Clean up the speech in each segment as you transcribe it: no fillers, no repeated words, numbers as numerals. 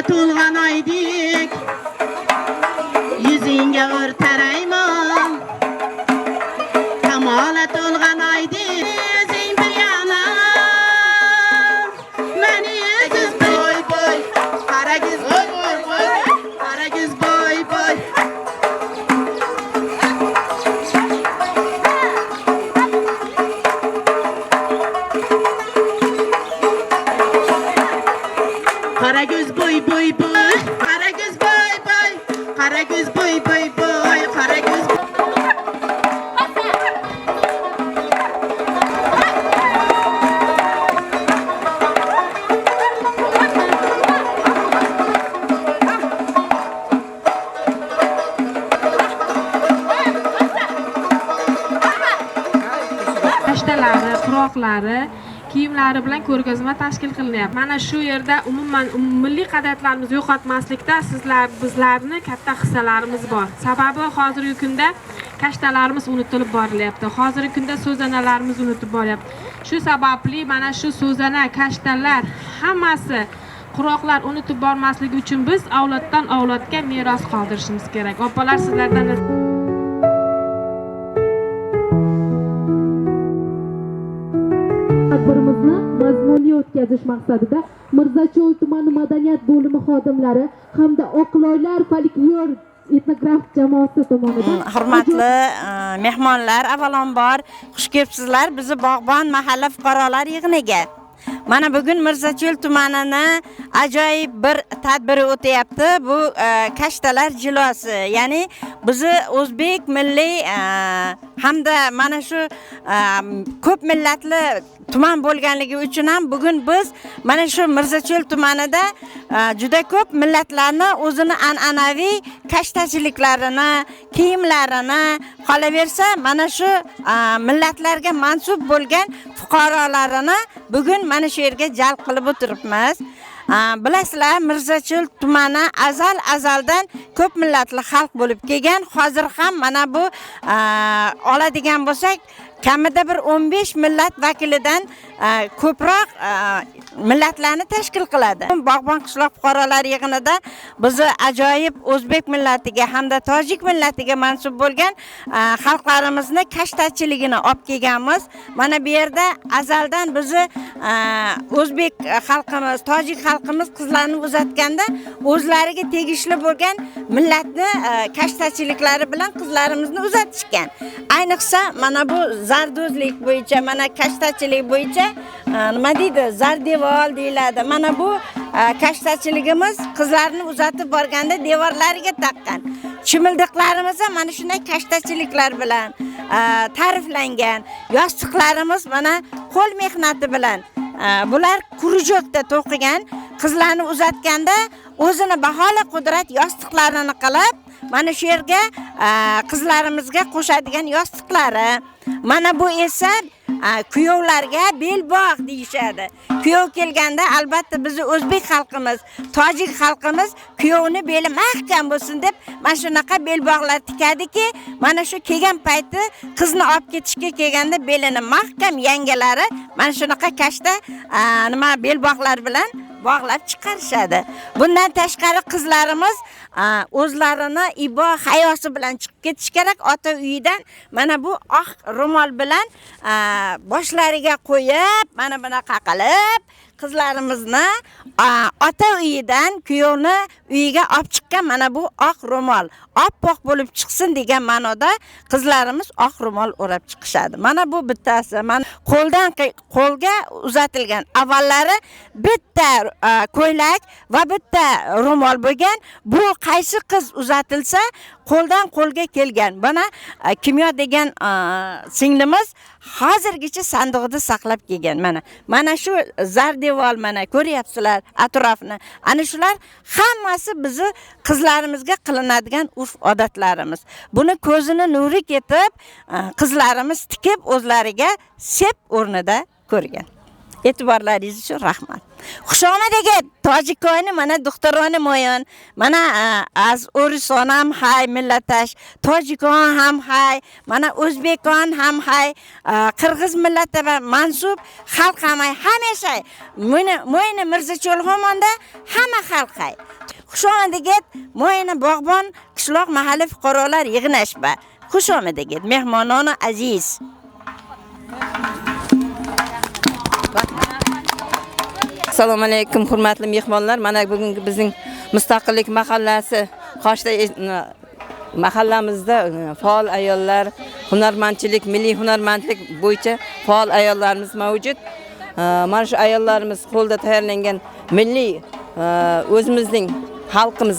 to'lg'an oydek yuzingga o'rtaraymon kamoli to'lg'an oydek yuzing bir yalan meni yuzim boy boy qaragiz boy boy boy qaragiz boy boy Qaragöz boy boy boy Qaragöz boy boy Qaragöz boy boy boy Qaragöz Kashtalari, quroqlari kiyimlari bilan ko'rgazma tashkil qilinyapti. Mana shu yerda umuman milliy qadriyatlarimizni yo'qotmaslikda bizlarni katta hissalarimiz bor. Sababi hozirgi kunda kashtalarimiz unutilib borilyapti. Hozirgi kunda so'zanalarimiz unutib boryapti. Shu sababli mana shu so'zana, kashtalar hammasi quroqlar unutib bormasligi uchun biz avloddan avlodga meros qoldirishimiz kerak. Opalar sizlardan tadbirimizni mazmunli o'tkazish maqsadida Mirzacho'l tumani madaniyat bo'limi xodimlari hamda Oqloylar folklor etnograf jamoasi tomonidan hurmatli mehmonlar, avvalambor xush kelibsizlar bizni Bog'bon mahalla fuqarolar yig'iniga. Mana bugun Mirzacho'l tumanini ajoyib bir tadbiri o'tyapti. Bu kashtalar jilosi, ya'ni bizni o'zbek milliy hamda mana shu ko'p millatli tuman bo'lganligi uchun ham bugun biz mana shu Mirzacho'l tumanida juda ko'p millatlarni o'zini an'anaviy kashtachiliklarini, kiyimlarini, qolaversa mana shu millatlarga mansub bo'lgan fuqarolarini bugun mana shu yerga jalb qilib o'tiribmiz. Bilasizlar, Mirzacho'l tumani azaldan ko'p millatli xalq bo'lib kelgan. Hozir ham mana bu oladigan bo'lsak, kamida bir 15 millat vakilidan ko'proq millatlarni tashkil qiladi. Bog'bon qishloq fuqarolar yig'inida bizni ajoyib o'zbek millatiga hamda tojik millatiga mansub bo'lgan xalqlarimizni kashtachiligini olib kelganmiz. Mana bu yerda azaldan bizni o'zbek xalqimiz, tojik xalqimiz qizlarni uzatganda o'zlariga tegishli bo'lgan millatni kashtachiliklari bilan qizlarimizni uzatishgan. Ayniqsa mana bu zardozlik bo'yicha, mana kashtachilik bo'yicha nima deydi? Zardevor deyiladi. Mana bu kashtachiligimiz qizlarni uzatib borganda devorlariga taqqan. Chimildiqlarimiz ham mana shunday kashtachiliklar bilan ta'riflangan. Yostiqlarimiz mana qo'l mehnati bilan bular kurujokda to'qigan. Qizlarni uzatganda o'zini baholi qudrat yostiqlarini qilib, mana shu yerga qizlarimizga qo'shadigan yostiqlari. Mana bu esa kuyovlarga belbog' deyishadi. Kuyov kelganda albatta bizni o'zbek xalqimiz, tojik xalqimiz kuyovni beli mahkam bo'lsin deb mana shunaqa belbog'lar tikadiki, mana shu kelgan payti qizni olib ketishga kelganda belini mahkam yangalari mana shunaqa kashta nima belbog'lar bilan bog'lab chiqarishadi. Bundan tashqari qizlarimiz o'zlarini ibo hayosi bilan chiqib ketish kerak. Ota uyidan mana bu oq ro'mol bilan boshlariga qo'yib, mana bunaqa qilib qizlarimizni ota uyidan kuyovni uyiga olib chiqqan mana bu oq ro'mol oppoq bo'lib chiqsin degan ma'noda qizlarimiz oq ro'mol o'rab chiqishadi. Mana bu bittasi. Mana qo'ldan qo'lga uzatilgan. Avvallari bitta ko'ylak va bitta ro'mol bo'lgan. Bu qaysi qiz uzatilsa qo'ldan qo'lga kelgan. Bana kimyo degan singlimiz hozirgacha sandig'ida saqlab kelgan. Mana shu zardevor mana ko'ryapsizlar atrofni. Ana shular hammasi bizni qizlarimizga qilinadigan urf odatlarimiz. Buni ko'zini nuri ketib qizlarimiz tikib o'zlariga sep o'rnida ko'rgan. E'tiborlaringiz uchun rahmat. Xush omadagi tojikona mana doktorona mo'yon. Mana az O'riston ham hay millatash, tojikon ham hay, mana o'zbekon ham hay, qirg'iz millatiga mansub xalq ham hay. Hamisha mo'yna Mirzacho'lxomonda hamma xalq hay. Xush omadagi mo'yna bog'bon qishloq mahalliy fuqarolar yig'inashba. Xush omadagi mehmonona aziz. Assalomu alaykum hurmatli mehmonlar. Mana bugungi bizning Mustaqillik mahallasi Qoshda mahallamizda faol ayollar, hunarmandchilik, milliy hunarmandlik bo'yicha faol ayollarimiz mavjud. Mana shu ayollarimiz qo'lda tayyorlangan milliy o'zimizning xalqimiz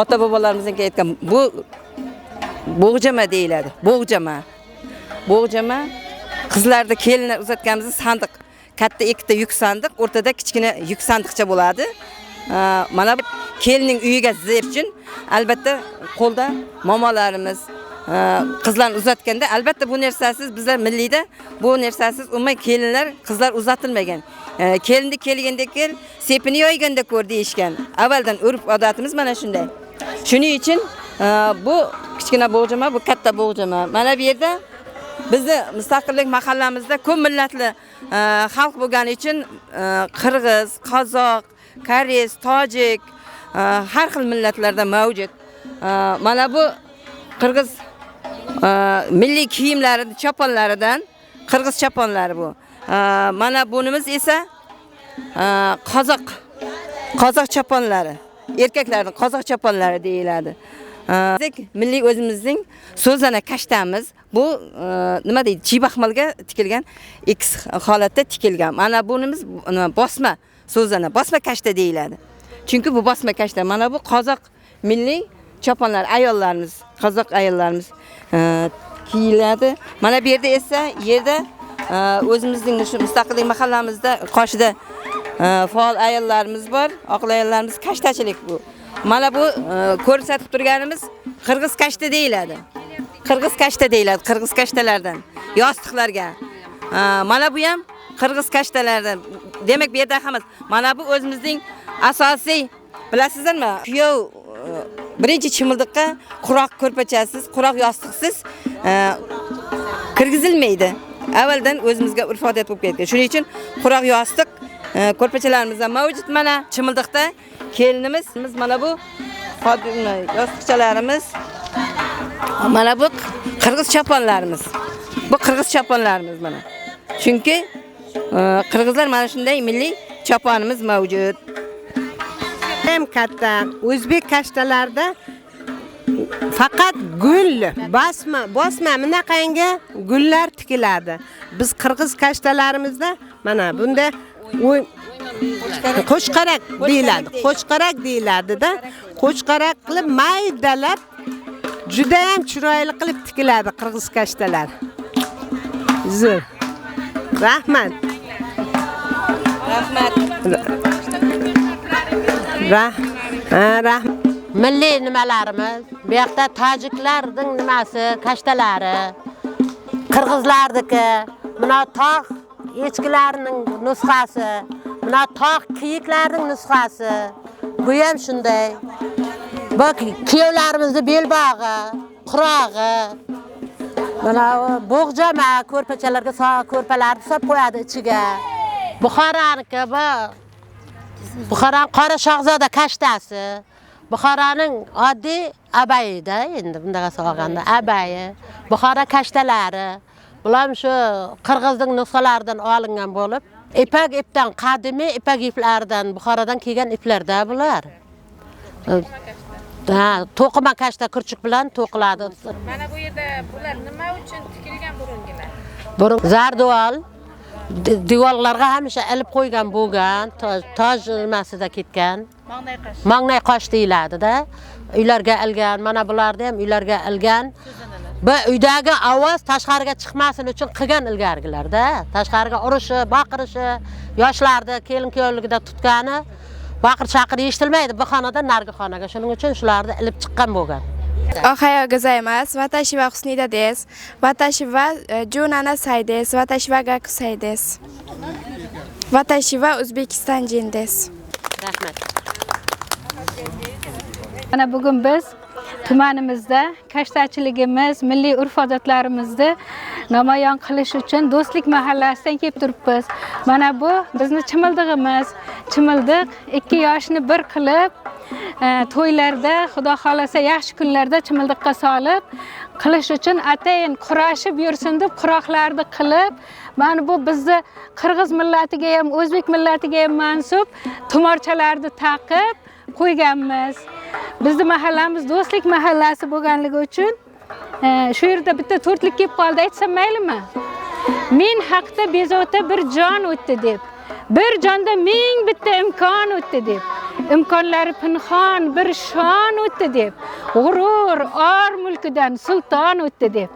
ota-bobolarimizdan ketgan bu bo'g'jama deyiladi. Bo'g'jama qizlarda kelinlar uzatganimiz sandiq. Katta ikkita yuk sandiq, o'rtada kichkina yuk sandiqcha bo'ladi. Mana kelinning uyiga zeb uchun albatta qo'lda momolarimiz qizlarni uzatganda albatta bu narsasiz bizlar milliyda bu narsasiz umuman kelinlar qizlar uzatilmagan. Kelinni kelganda kel, sepini yoyganda ko'r deyishgan. Avvaldan urf odatimiz mana shunday. Shuning uchun bu kichkina bo'g'jama, bu katta bo'g'jama. Mana bu yerda bizni Mustaqillik mahallamizda ko'p millatli xalq bo'lgani uchun qirg'iz, qozoq, koreys, tojik har xil millatlarda mavjud. Mana bu qirg'iz milliy kiyimlari, choponlaridan qirg'iz choponlari bu. Mana bunimiz esa qozoq choponlari, erkaklarning qozoq choponlari deyiladi. Milliy o'zimizning so'zana kashtamiz. Bu nima deydi? Chibaxmalga tikilgan X holatda tikilgan. Mana bunimiz bosma so'zana, bosma kashta deyiladi. Chunki bu bosma kashta. Mana bu qozoq milliy choponlar, ayollarimiz, qozoq ayollarimiz kiyiladi. Mana bu yerda esa o'zimizning shu Mustaqillik mahallamizda qoshida faol ayollarimiz bor. Oqil ayollarimiz kashtachilik bu. Mana bu ko'rsatib turganimiz qirg'iz kashta deyiladi. Qirg'iz kashtalardan yostiqlarga. Mana bu ham qirg'iz kashtalardan. Demak bu yerda hammasi. Mana bu o'zimizning asosiy, bilasizlarmi? Kuyov birinchi chimildiqqa quroq ko'rpachasiz, quroq yostiqsiz kirgizilmaydi. Avvaldan o'zimizga urf odat bo'lib ketgan. Shuning uchun quroq yostiq ko'rpachalarimiz ham mavjud. Mana chimildiqda kelinimiz mana bu yostiqchalarimiz. Mana bu qirg'iz choponlarimiz. Bu qirg'iz choponlarimiz mana. Chunki qirg'izlar mana shunday milliy choponimiz mavjud. Ham katta o'zbek kashtalarida faqat gul, bosma bunaqangi gullar tikiladi. Biz qirg'iz kashtalarimizda mana bunda qo'shqarak deyiladi. Qo'shqarak deyiladi-da. Qo'shqarak qilib maydalab juda ham chiroyli qilib tikiladi qirg'iz kashtalar. Zo'r. Rahmat. Rahmat. Milliy nimalarimiz, bu yoqda tojiklarning nimasi, kashtalari, qirg'izlardiki, mana tog' echkilarining nusxasi, mana tog' kiyiklarning nusxasi. Bu ham shunday. Bu kiyovlarimizning belbog'i, qurog'i. Mana bo'g'jama ko'rpachalarga ko'rpalarni solib qo'yadi ichiga. Buxoroniki bu. Buxoron qora shahzoda kashtasi. Buxoroning oddiy abayida, endi bundaqa solganda abayi, Buxoro kashtalari. Bular shu qirg'izning nusxalaridan olingan bo'lib, ipak ipdan qadimiy ipak iplaridan Buxorodan kelgan iplarda bular. To'qima kashta kurchuk bilan to'qiladi. Mana bu yerda bular nima uchun tikilgan burungilar? Burun zarduvol divorlarga hamisha ilib qo'ygan bo'lgan, toj nimasida ketgan. Mangnay qosh deyiladi-da. Uylarga ilgan, mana bularni ham uylarga ilgan. Bu uydagi ovoz tashqariga chiqmasin uchun qilgan ilgargilarda, tashqariga urishi, baqirishi, yoshlarni kelin-kuyovligida tutgani, baqir-chaqir eshitilmaydi bu xonadan nargi xonaga. Shuning uchun shularni ilib chiqqan bo'lgan. Ohayo gozaimasu. Watashi wa Husnida desu. Watashi wa 17歳です。Watashi wa 学生です。Vatashiva O'zbekiston Jendes. Rahmat. Mana bugun biz tumanimizda kashtachiligimiz, milliy urf-odatlarimizni namoyon qilish uchun Do'stlik mahallasidan kelib turibmiz. Mana bu bizni chimildig'imiz. Chimildiq 2 yoshni bir qilib, to'ylarda, xudo xolasa yaxshi kunlarda chimildiqqa solib, qilish uchun atayin qurashib yursin deb quroqlarni qilib, mana bu bizni qirg'iz millatiga ham, o'zbek millatiga ham mansub tumorchalarni taqib qo'yganmiz. Bizning mahallamiz Do'stlik mahallasi bo'lganligi uchun shu yerda bitta to'rtlik kelib qoldi, aytsam maylimi? Men haqda bezovta bir jon o'tdi deb. Bir jonda ming bitta imkon o'tdi deb. Imkonlari pinhon bir shon o'tdi deb. G'urur, or mulkidan sulton o'tdi deb.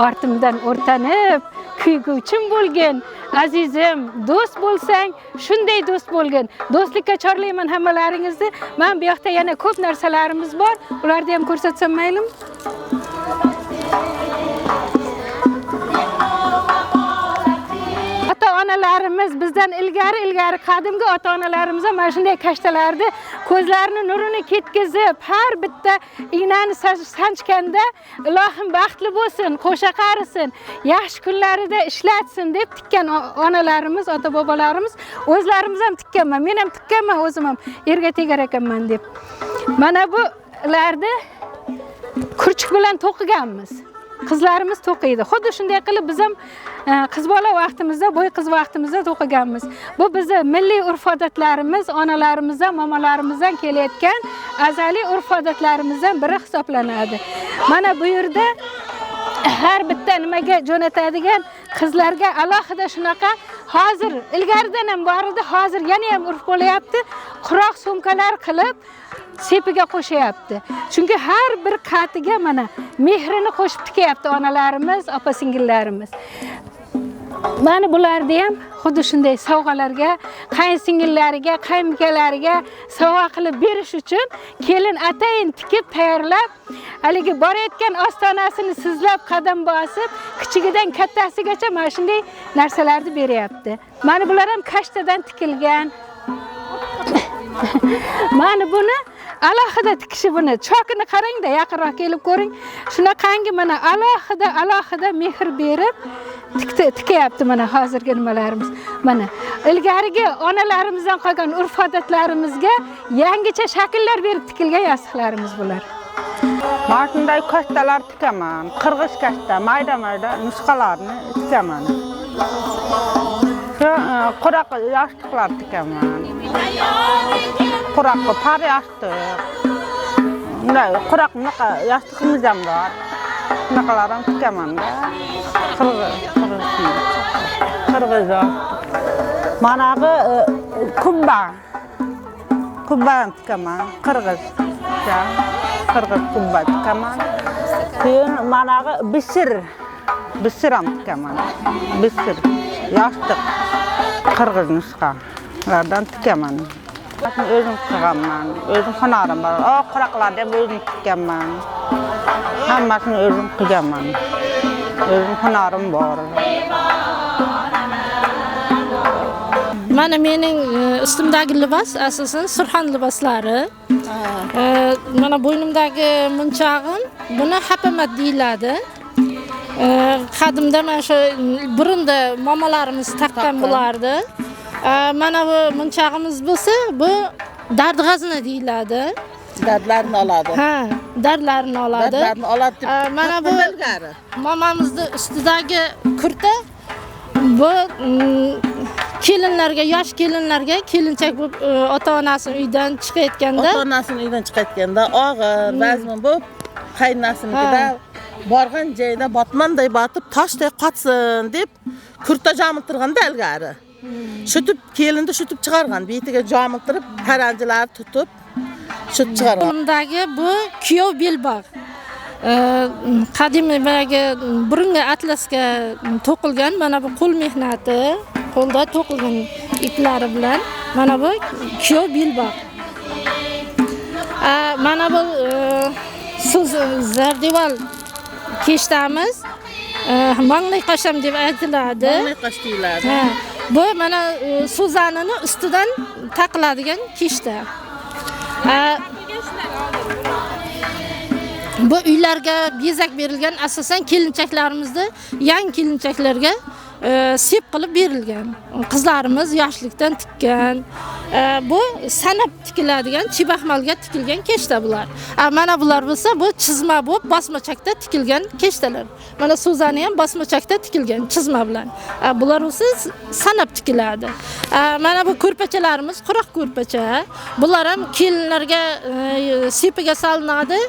Ortimdan o'rtanib, kuyguvchim bo'lgin. Azizim, do'st bo'lsang, shunday do'st bo'lgin. Do'stlikka chorlayman hammalaringizni. Men bu yoqda yana ko'p narsalarimiz bor. Ularni ham ko'rsatsam maylimi? Ota-onalarimiz bizdan ilgari qadimgi ota-onalarimiz mana shunday kashtalarni ko'zlarini nurini ketkizib, har bitta ignani sanchganda ilohim baxtli bo'lsin, qo'sha qarisin, yaxshi kunlarida ishlatsin deb tikkan onalarimiz, ota-bobolarimiz, o'zlarimiz ham tikkanman, men ham tikkanman, o'zim ham erga tegar ekanman deb. Mana bularni kurchuk bilan to'qiganmiz. Qizlarimiz to'qiydi. Xuddi shunday qilib biz ham qiz bola vaqtimizda, bo'y qiz vaqtimizda to'qiganmiz. Bu bizning milliy urf-odatlarimiz, onalarimizdan, momalarimizdan kelayotgan azaliy urf-odatlarimizdan biri hisoblanadi. Mana bu yerda har bitta nimaga jo'natadigan qizlarga alohida shunaqa hozir ilgaridan ham bor edi, hozir yana ham urf bo'layapti. Quroq sumkalar qilib sepiga qo'shyapti. Chunki har bir qatiga mana mehrini qo'shib tikyapti onalarimiz, opa-singillarimiz. Mana bularni ham xuddi shunday sovg'alarga, qayinsingillariga, qaynukalariga sovg'a qilib berish uchun kelin atayin tikib tayyorlab, haligi borayotgan ostonasini sizlab qadam bosib, kichigidan kattasigacha mana shunday narsalarni beryapti. Mana bular ham kashtadan tikilgan. Mana buni alohida tikishi buni. Chokini qarang-da, yaqinroq kelib ko'ring. Shunaqangi mana alohida mehr berib tikyapti mana hozirgi nimalarimiz. Mana ilgarigi onalarimizdan qolgan urf-odatlarimizga yangicha shakllar berib tikilgan yostiqlarimiz bular. Mana shunday kashtalar tikaman. Qirg'iz kashta, mayda nusxalarni tikaman. Quroq yostiqlar tikaman. Quroqqa par yostiq. Bunday quroq bunaqa yostiqimiz ham bor. Bunaqalar ham tikaman-da. Qirg'iz manag'i kubba tikaman. Qirg'iz kubba tikaman. Keyin manag'i bisir ham tikaman. Bisir yostiq qirg'iz nusxalardan tikaman. O'zim qilganman, o'zim hunarim bor. Quroqlarni ham o'zim tikkanman. Hammasini o'zim qilganman. O'zim hunarim bor. Mana mening ustimdagi libos asosan Surxon liboslari. Mana bo'ynimdagi munchog'im, buni hapamat deyiladi. Qadimda mana shu burunda momalarimiz taqqan bo'lardi. Mana bu munchog'imiz bo'lsa, bu dard g'azna deyiladi. Dardlarni oladi. Ha, dardlarni oladi. Dardlarni oladi deb. Mana bu momamizning ustidagi kurta bu kelinlarga, yosh kelinlarga, kelinchak bo'lib ota-onasining uydan chiqayotganda, og'ir, vazmin bo'lib, qaynonasinikida borgan joyida botmanday botib, toshday qotsin deb kurta jamiltirganda ilgari. Shutib kelinni shutib chiqargan, betiga jamiltirib, paranjilar tutib shutib chiqargan. Undagi bu kuyov belbog'. Qadimgi burungi atlasga to'qilgan, mana bu qo'l mehnati, qo'lda to'qilgan iplari bilan mana bu kuyov belbog'. Mana bu zardival keshtamiz. Manglay qasham deb aytiladi. Manglay qash deyiladi. Bu mana Suzanani ustidan taqiladigan kishta. Bu uylarga bezak berilgan, asosan kelinchaklarimizni, yangi kelinchaklarga sep qilib berilgan. Qizlarimiz yoshlikdan tikkan. Bu sanab tikiladigan, chibaxmalga tikilgan keshta bular. Mana bular bo'lsa, bu chizma bo'lib bosmachakda tikilgan keshtalar. Mana Suzani ham bosmachakda tikilgan chizma bilan. Bular bo'lsa sanab tikiladi. Mana bu ko'rpachalarimiz quruq ko'rpacha. Bular ham kelinlarga sepiga solinadi.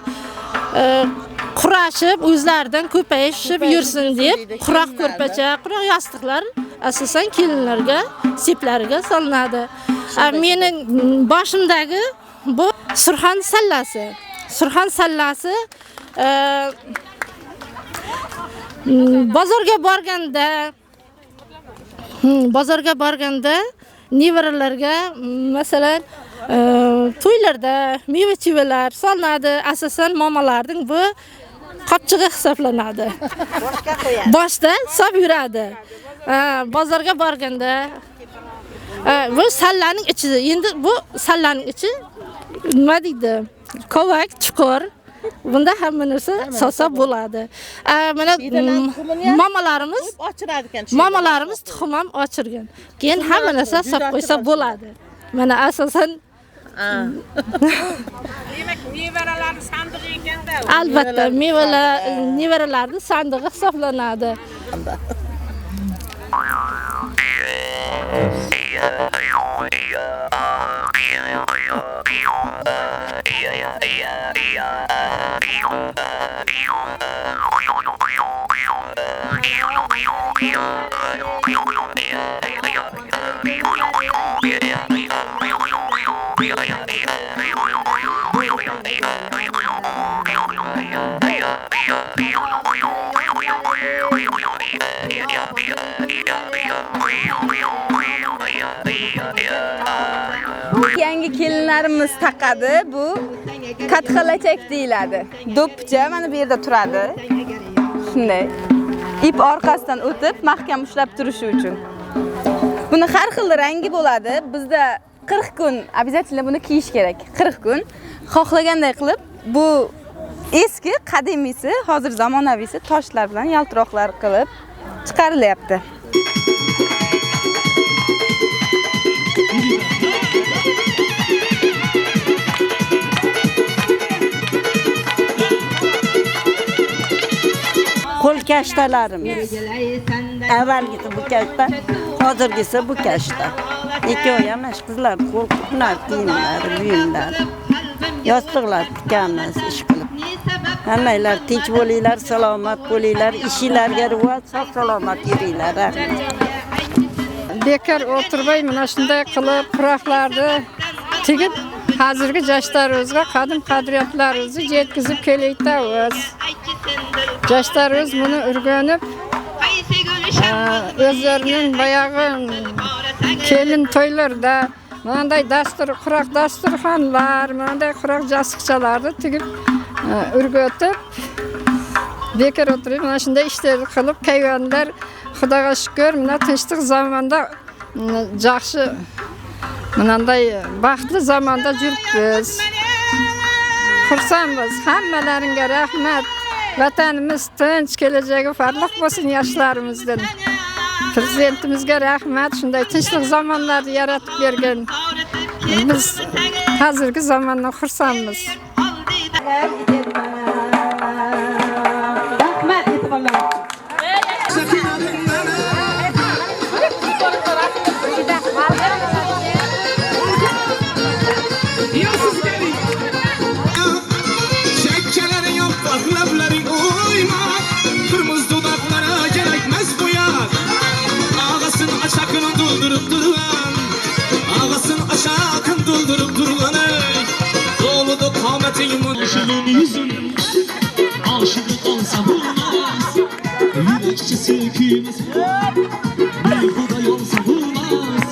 Qurashib, o'zlaridan ko'payishib yursin deb quruq ko'rpacha, quruq yostiqlar asosan kelinlarga seplariga solinadi. Mening boshimdagi bu Surxon sallasi. Surxon sallasi bozorga borganda nevaralarga masalan to'ylarda meva-chevalar solinadi. Asosan momalarning bu qopchig'i hisoblanadi. Boshda solib yuradi. Bozorga borganda bu sallaning ichi. Endi bu sallaning ichi nima deydi? Kovak, chuqur. Bunda hamma narsa solsa bo'ladi. Mana mamalarimiz tuxum ham ochirgan. Keyin hamma narsa solib qo'ysa bo'ladi. Mana asosan Demak, nevaralarning sandig'i ekanda. Albatta, nevaralarning sandig'i hisoblanadi. Yangi kelinlarimiz taqadi. Bu katxalachak deyiladi. Do'ppicha mana bu yerda turadi. Shunday. İp orqasidan o'tib, mahkam ushlab turishi uchun. Buni har xil rangi bo'ladi. Bizda 40 kun обязательно buni kiyish kerak. 40 kun. Xohlaganday qilib, bu eski qadimiysi, hozir zamonaviysi toshlar bilan yaltiroqlar qilib chiqarilyapti. Qo'l kashtalarimiz. Avvalgisi bu kashta, hozirgisi bu kashta. Ikkovi ham qizlar qo'l hunar kiyimlari, buyumlar. Yostiqlar tikamiz, ish qilib. Hammanglar tinch bo'linglar, salomat bo'linglar, ishinglarga rivoj, sog' salomat yuringlar. Bekor o'tirmay mana shunday qilib quroqlarni tigib, hozirgi yoshlarga qadim qadriyatlarimizni yetkazib kelayotamiz. Yoshlarimiz buni o'rganib, o'zlarining boyag'i kelin to'ylarda bunday quruq dasturxonlar, bunday quruq jasiqchalarni tigib o'rgatib, bekor o'tirib mana shunday ishlarni qilib kayvonlar, Xudoga shukr, mana tinchlik zamonda yaxshi bunday baxtli zamonda yuribmiz. Xursandmiz. Hammalaringga rahmat. Vatanimiz tinch, kelajagi farliq bo'lsin yoshlarimizdan. Prezidentimizga rahmat, shunday tinchlik zamonlarni yaratib bergan. Biz hozirgi zamondan xursandmiz. Rahmat e'tiborlar. Aşık olsa bulmaz, yürekçesi kıyımız var. Bir buday olsa bulmaz,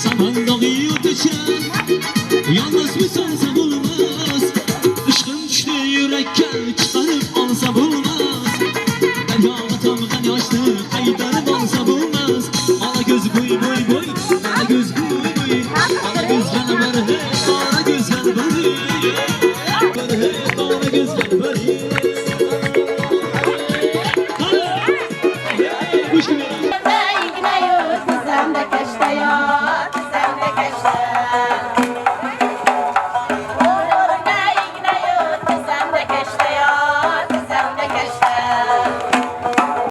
samanda gıyıt içen, yalnız mı sansa bulmaz. Işkın düştü yürekke çıkarıp alsa bulmaz. Derya atamdan yaşlı kaydarıp alsa bulmaz. Ala göz boy boy